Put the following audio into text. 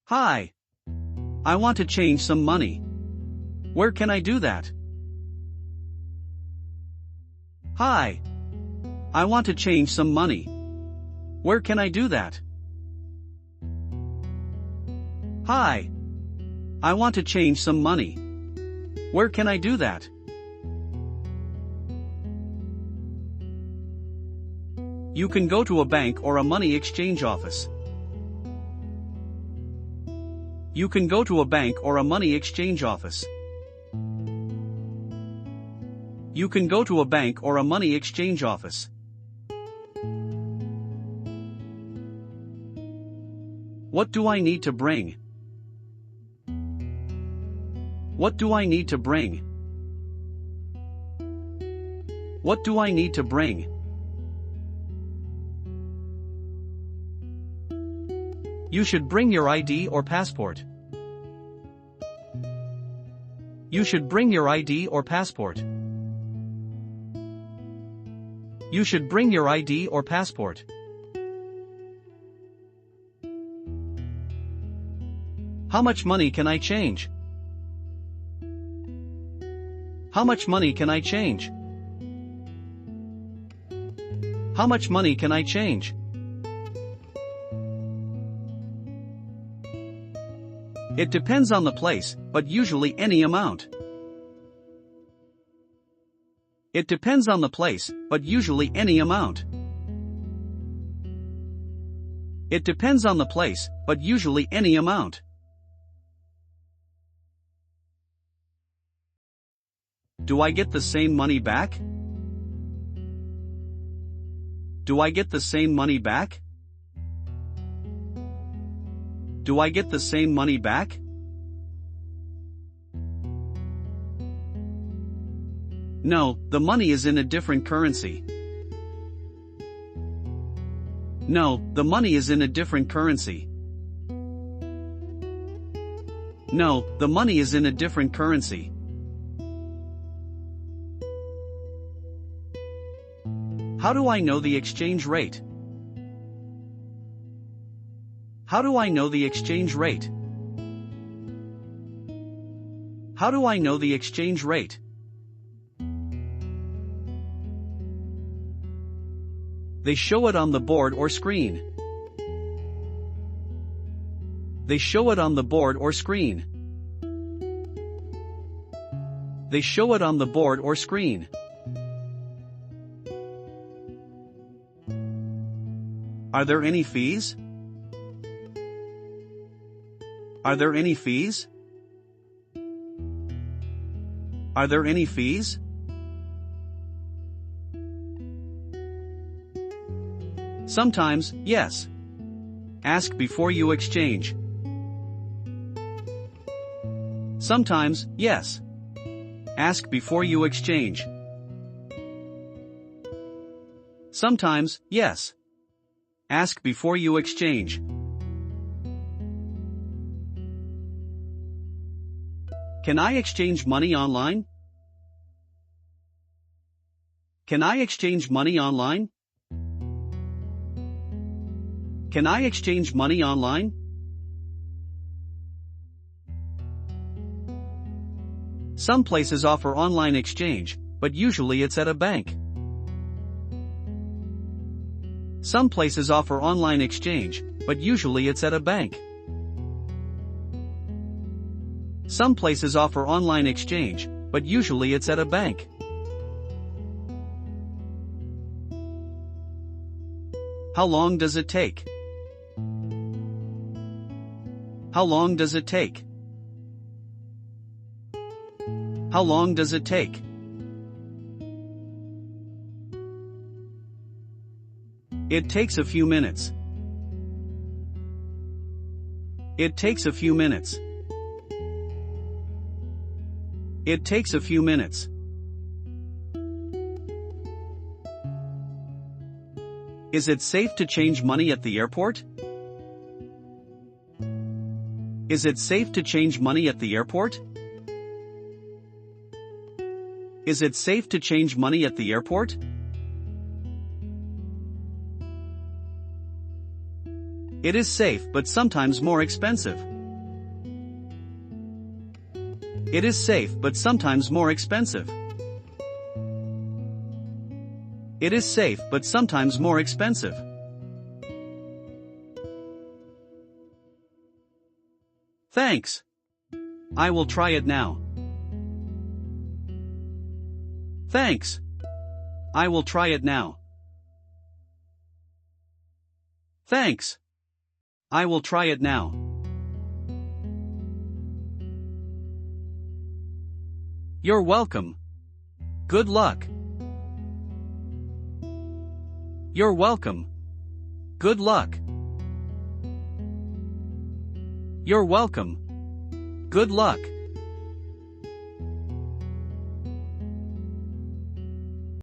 Hi. I want to change some money. Where can I do that? Hi. I want to change some money. Where can I do that? Hi. I want to change some money. Where can I do that? You can go to a bank or a money exchange office. You can go to a bank or a money exchange office. You can go to a bank or a money exchange office. What do I need to bring? What do I need to bring? What do I need to bring? You should bring your ID or passport. You should bring your ID or passport. You should bring your ID or passport. How much money can I change? How much money can I change? How much money can I change? It depends on the place, but usually any amount. It depends on the place, but usually any amount. It depends on the place, but usually any amount. Do I get the same money back? Do I get the same money back? Do I get the same money back? No, the money is in a different currency. No, the money is in a different currency. No, the money is in a different currency. How do I know the exchange rate? How do I know the exchange rate? How do I know the exchange rate? They show it on the board or screen. They show it on the board or screen. They show it on the board or screen. Are there any fees? Are there any fees? Are there any fees? Sometimes, yes. Ask before you exchange. Sometimes, yes. Ask before you exchange. Sometimes, yes. Ask before you exchange. Can I exchange money online? Can I exchange money online? Can I exchange money online? Some places offer online exchange, but usually it's at a bank. Some places offer online exchange, but usually it's at a bank. Some places offer online exchange, but usually it's at a bank. How long does it take? How long does it take? How long does it take? It takes a few minutes. It takes a few minutes. It takes a few minutes. Is it safe to change money at the airport? Is it safe to change money at the airport? Is it safe to change money at the airport? It is safe but sometimes more expensive. It is safe but sometimes more expensive. It is safe but sometimes more expensive. Thanks. I will try it now. Thanks. I will try it now. Thanks. I will try it now. You're welcome. Good luck. You're welcome. Good luck. You're welcome. Good luck.